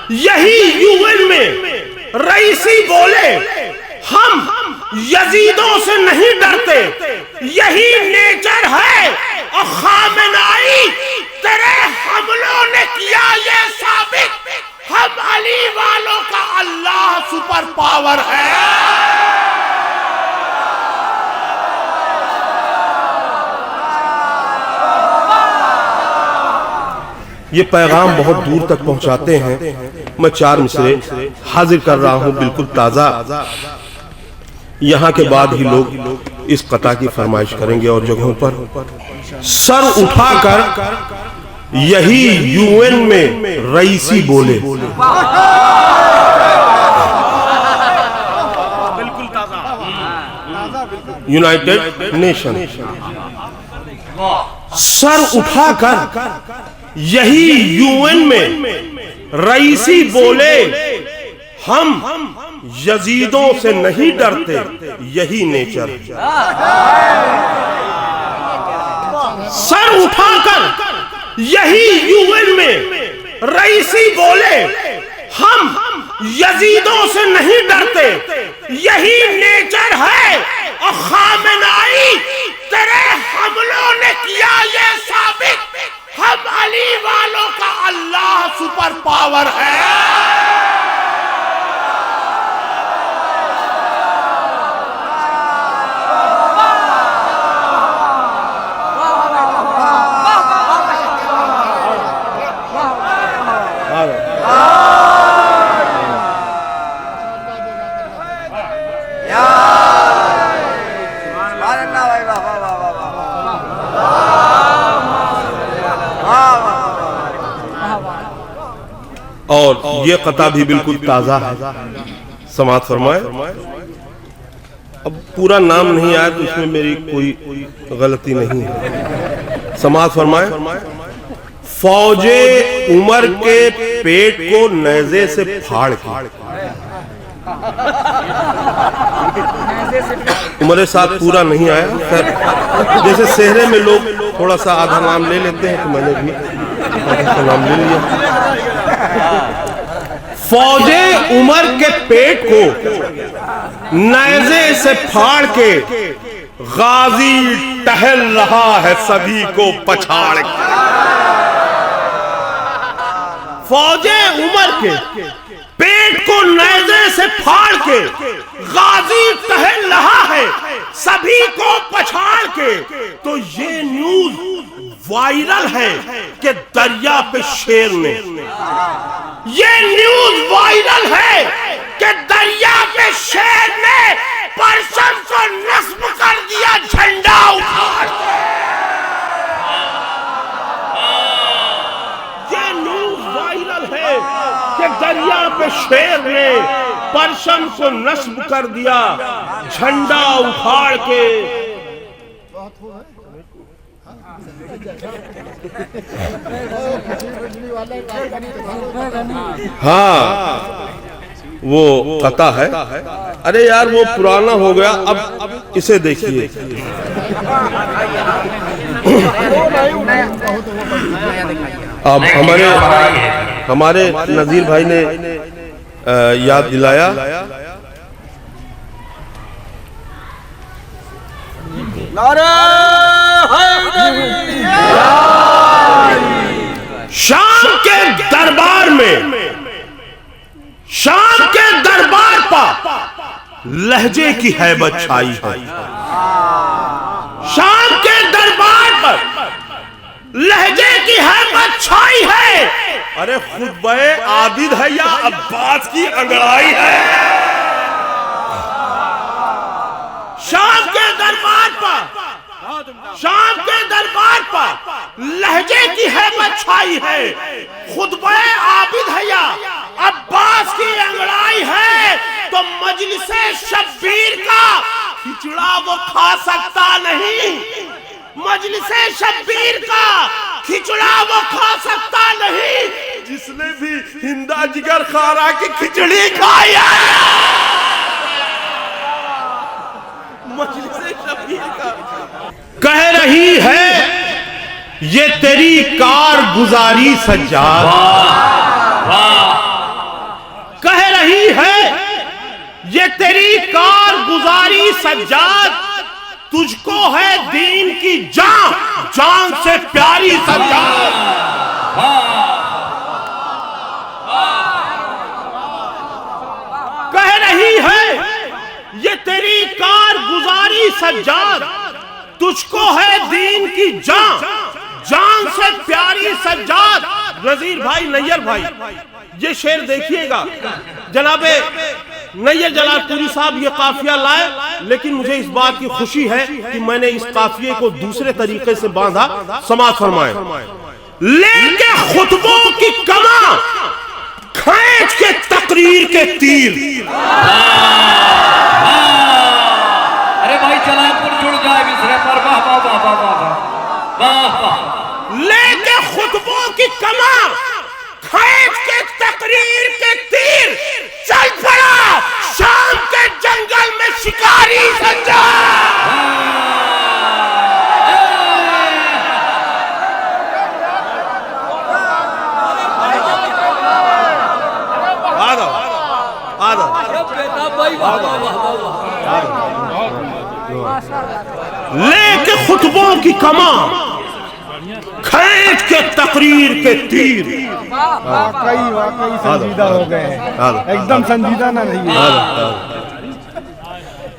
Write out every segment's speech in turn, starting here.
یہی یوین میں رئیسی بولے ہم یزیدوں سے نہیں ڈرتے، یہی نیچر ہے، اور خامنائی تیرے حملوں نے کیا یہ ثابت، ہم علی والوں کا اللہ سپر پاور ہے۔ یہ پیغام بہت دور تک پہنچاتے ہیں۔ میں 4 مصرے حاضر کر رہا ہوں بالکل تازہ، یہاں کے بعد ہی لوگ اس قطع کی فرمائش کریں گے اور جگہوں پر سر اٹھا کر یہی یوین میں رئیسی بولے۔ یونائٹڈ نیشن سر اٹھا کر یہی یوین میں رئیسی بولے ہم یزیدوں سے نہیں ڈرتے، یہی نیچر۔ سر اٹھا کر یہی یوین میں رئیسی بولے ہم یزیدوں سے نہیں ڈرتے، یہی نیچر ہے، اور خامنائی تیرے حملوں نے کیا یہ ثابت، ہم علی والوں کا اللہ سپر پاور ہے۔ اور یہ قطع بھی بالکل تازہ ہے، سماعت فرمائے۔ اب پورا نام نہیں آیا تو اس میں میری کوئی غلطی نہیں ہے، سماعت فرمائے۔ فوج عمر کے پیٹ کو نیزے سے پھاڑ کے، عمر ساتھ پورا نہیں آیا، خیر جیسے سہرے میں لوگ تھوڑا سا آدھا نام لے لیتے ہیں تو میں نے بھی آدھا سا نام لے لیا۔ فوج عمر کے پیٹ کو نیزے سے پھاڑ کے غازی ٹہل رہا ہے سبھی کو پچھاڑ کے۔ فوج عمر کے پیٹ کو نیزے سے پھاڑ کے غازی ٹہل رہا ہے سبھی کو پچھاڑ کے۔ تو یہ نیوز وائرل ہے کہ دریا پہ شیر نے، یہ نیوز وائرل ہے کہ دریا پہ شیر نے پرچم کو نصب کر دیا جھنڈا اٹھا کے۔ یہ نیوز وائرل ہے کہ دریا پہ شیر نے پرچم کو نصب کر دیا جھنڈا اکھاڑ کے۔ ہاں وہ قطع ہے، ارے یار وہ پرانا ہو گیا، اب اسے دیکھیے۔ اب ہمارے نذیر بھائی نے یاد دلایا، شام کے دربار میں، شام کے دربار پر لہجے کی ہیبت چھائی ہے، شام کے دربار پر لہجے کی ہیبت چھائی ہے۔ ارے خطبہ عابد ہے یا عباس کی انگڑائی ہے؟ شام کے دربار پر، شام کے دربار پر لہجے کی ہیبت چھائی ہے، خطبہ عابد ہے یا عباس کی انگڑائی ہے۔ تو مجلس شبیر کا کھچڑا وہ کھا سکتا نہیں، مجلس شبیر کا کھچڑا وہ کھا سکتا نہیں جس نے بھی ہندا جگر خارا کی کھچڑی کھائی ہے۔ مجلس شبیر کا کہہ رہی ہے یہ تیری کارگزاری سجاد، کارگزاری سجاد تجھ کو ہے دین کی جان، جان سے پیاری سجاد. کہہ رہی ہے یہ تیری کارگزاری سجاد تجھ کو ہے دین کی جان، جان سے پیاری سجاد. نذیر بھائی، نیّر بھائی، یہ شعر دیکھیے گا. جناب نیّر جلال پوری صاحب یہ قافیہ لائے، لیکن مجھے اس بات کی خوشی ہے کہ میں نے اس قافیے کو دوسرے طریقے سے باندھا. سماعت فرمائیں. لے کے خطبوں کی کماں، کھینچ کے تقریر کے تیر. ارے بھائی چلا پر جڑ جائے مصرے پر. واہ واہ واہ واہ واہ واہ واہ. لے کے خطبوں کی کماں، کھینچ کے تقریر کے تیر، چل پڑا شام کے جنگل میں شکاری سجاد. لے کے خطبوں کی کماں، کھینچ کے تقریر کے تیر. واقعی سنجیدہ ہو گئے ہیں، ایک دم سنجیدہ نہ رہیے.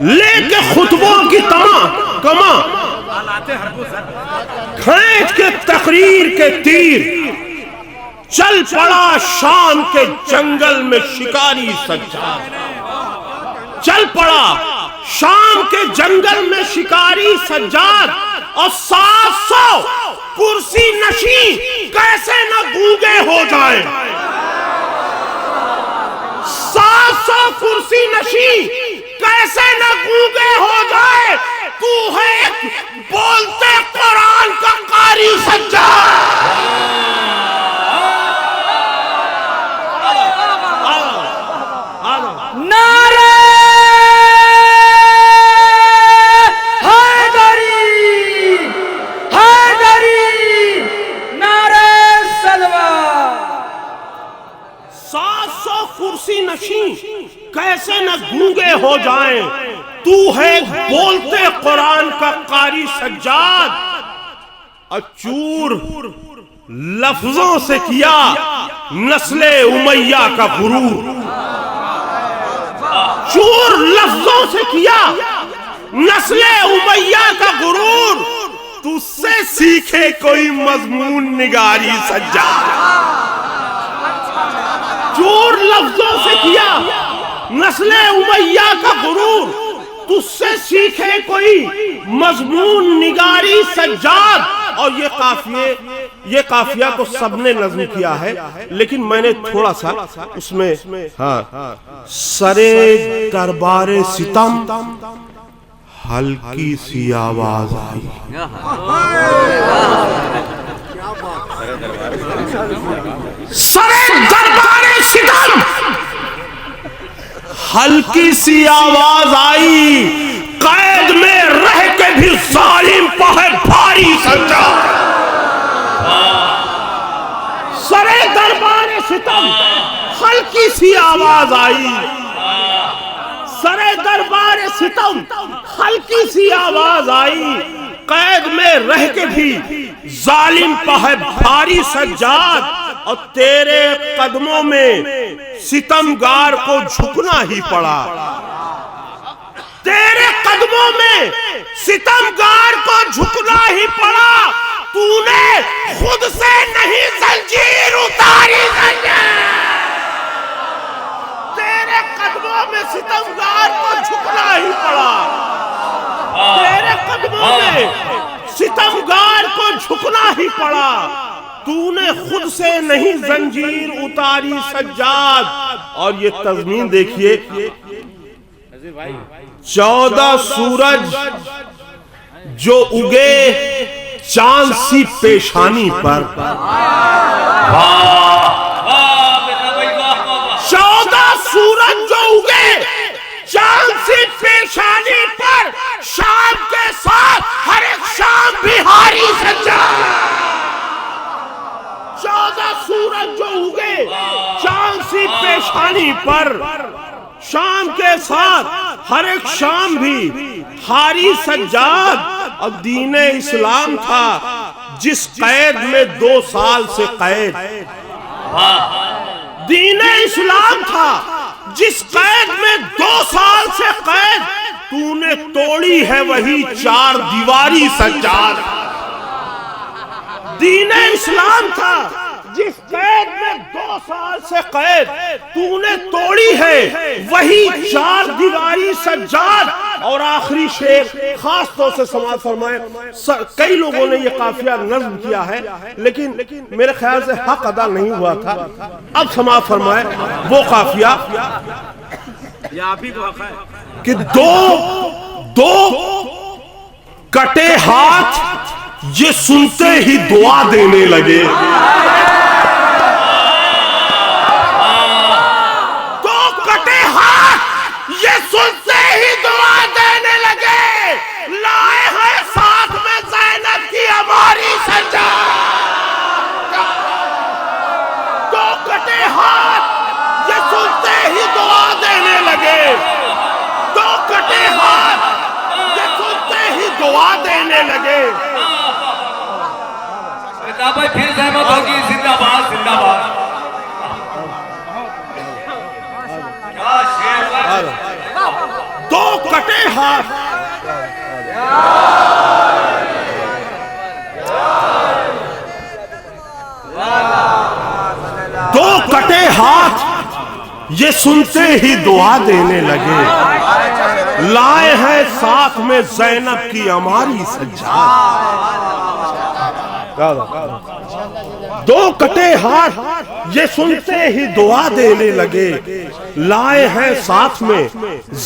لے کے خطبوں کی کماں، کھینچ کے تقریر کے تیر، چل پڑا شام کے جنگل میں شکاری سجاد. چل پڑا شام کے جنگل میں شکاری سجاد، اور 700 کرسی نشین کیسے نہ گونگے ہو جائیں. 700 کرسی نشین کیسے نہ گونگے ہو جائے. تو ہے بولتے قرآن کا قاری سجاد. کرسی نشین کیسے نہ گونگے ہو جائیں. تو ہے بولتے قرآن کا قاری سجاد. اچور لفظوں سے کیا نسل امیہ کا غرور. چور لفظوں سے کیا نسل امیہ کا غرور. تجھ سے سیکھے کوئی مضمون نگاری سجاد. چور لفظوں سے کیا نسل امیہ کا غرور. تجھ سے سیکھے کوئی مضمون نگاری سجاد. اور یہ قافیہ تو سب نے نظم کیا ہے، لیکن میں نے تھوڑا سا اس میں سرے دربار ستم ہلکی سی آواز آئی. سرے دربار ستم ہلکی سی آواز آئی، قید میں رہ کے بھی ظالم پہ ہے بھاری سجاد. سرے دربار ستم ہلکی سی آواز آئی. سرے دربار ستم ہلکی سی آواز آئی، قید میں رہ کے بھی ظالم پہ ہے بھاری سجاد. اور تیرے قدموں میں ستمگار کو جھکنا ہی پڑا. تیرے قدموں میں ستمگار کو جھکنا ہی پڑا. تو نے خود سے نہیں زنجیر اتاری. تیرے قدموں میں ستمگار کو جھکنا ہی پڑا. تیرے قدموں میں ستمگار کو جھکنا ہی پڑا. تو نے خود سے نہیں زنجیر اتاری سجاد. اور یہ تضمین دیکھیے، 14 سورج جو اگے چاند سی پیشانی پر. 14 سورج جو اگے چاند سی پیشانی پر، شام کے ساتھ ہر ایک شام بہاری سجاد. 14 سورج جو اگے چاند سی پیشانی پر، شام کے ساتھ ہر ایک شام بھی حاری سجاد اور دین اسلام تھا جس قید میں 2 سال سے قید. دین اسلام تھا جس قید میں 2 سال سے قید تو نے توڑی ہے وہی 4 دیواری سجاد. دین اسلام تھا جس قید میں 2 سال سے قید تو نے توڑی ہے وہی 4 دیواری سجاد. اور آخری شعر خاص طور سے سماعت فرمائے. کئی لوگوں نے یہ قافیہ نظم کیا ہے لیکن میرے خیال سے حق ادا نہیں ہوا تھا. اب سماعت فرمائے وہ قافیہ کہ دو کٹے ہاتھ یہ سنتے ہی دعا دینے لگے. دو کٹے ہاتھ یہ سنتے ہی دعا دینے لگے. لائے ہیں ساتھ میں زینب کی ہماری سجاد. دو کٹے ہاتھ یہ سنتے ہی دعا دینے لگے. دو کٹے ہاتھ یہ سنتے ہی دعا دینے لگے. بھائی پھر زحمت ہوگی. زندہ باد زندہ باد. دو کٹے ہاتھ دو کٹے ہاتھ یہ سنتے ہی دعا دینے لگے. لائے ہیں ساتھ میں زینب کی ہماری سجاد. دو کٹے ہاتھ یہ سنتے ہی دعا دینے لگے. لائے ہیں ساتھ میں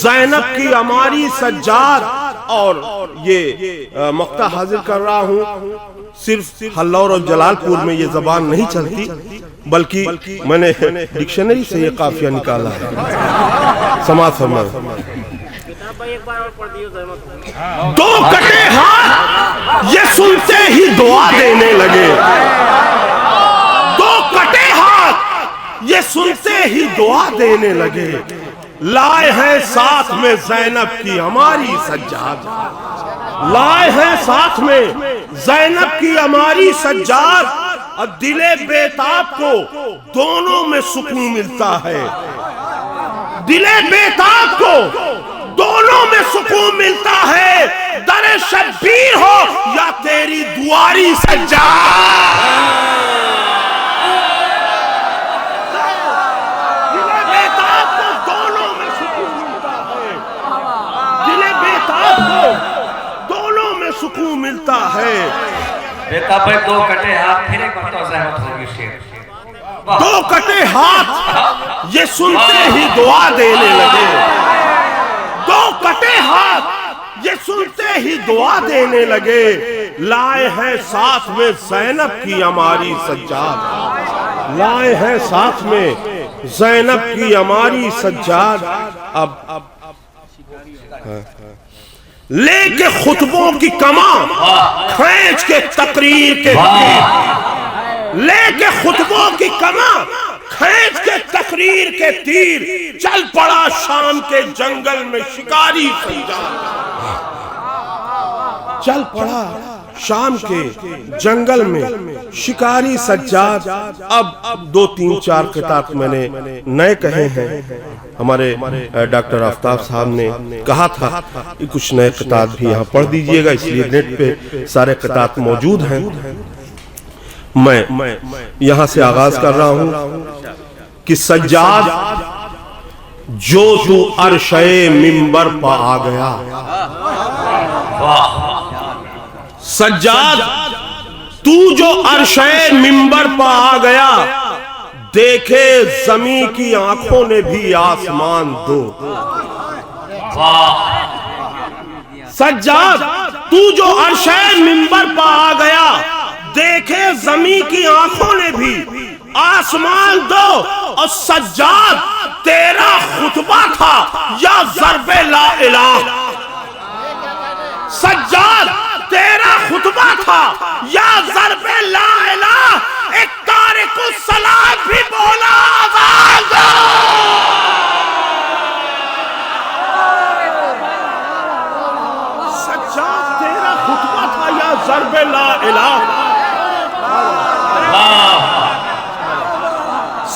زینب کی ہماری سجاد. اور یہ مقطع حاضر کر رہا ہوں. صرف ہلور اور جلال پور میں یہ زبان نہیں چلتی بلکہ میں نے ڈکشنری سے یہ قافیہ نکالا ہے. سماعت فرمائیں. دو کٹے ہاتھ یہ سنتے ہی دعا دینے لگے. دو کٹے ہاتھ یہ سنتے ہی دعا دینے لگے. لائے ہیں ساتھ میں زینب کی ہماری سجاد. لائے ہیں ساتھ میں زینب کی ہماری سجاد. اور دل بیتاب کو دونوں میں سکون ملتا ہے. دل بیتاب کو دونوں میں سکون ملتا ہے. در شبیر ہو یا تیری دواری سجاد. دل بیتاب کو دونوں میں سکون ملتا ہے. دل بیتاب کو دونوں میں سکون ملتا ہے. بیتا بھائی دو کٹے ہاتھ پھر ایک مرتبہ زحمت ہوگی. شیر دو کٹے ہاتھ یہ سنتے ہی دعا دینے لگے. دو کٹے ہاتھ یہ سنتے ہی دعا دینے لگے. لائے ہیں ساتھ میں زینب کی ہماری سجاد. لائے ہیں ساتھ میں زینب کی ہماری سجاد. اب لے کے خطبوں کی کماں کھینچ کے تقریر کے تیر. لے کے خطبوں کی کماں کھینچ کے تقریر کے تیر. چل پڑا شام کے جنگل میں شکاری سجاد. چل پڑا شام کے جنگل میں شکاری سجاد. اب 2-3-4 قطعات میں نے نئے کہے ہیں. ہمارے ڈاکٹر آفتاب صاحب نے کہا تھا کہ کچھ نئے قطعات بھی یہاں پڑھ دیجئے گا. اس لیے نیٹ پہ سارے قطعات موجود ہیں. میں یہاں سے آغاز کر رہا ہوں کہ سجاد جو تو عرشے منبر پا آ گیا. سجاد تو جو عرشے منبر پا آ گیا. دیکھے زمین کی آنکھوں نے بھی آسمان دو. سجاد تو جو عرشے منبر پا آ گیا. دیکھے زمین کی آنکھوں نے بھی آسمان دو. اور سجاد تیرا خطبہ تھا یا ضرب لا الہ. سجاد تیرا خطبہ تھا یا ضرب لا الہ. ایک تارک الصلاۃ بھی بولا آواز دو.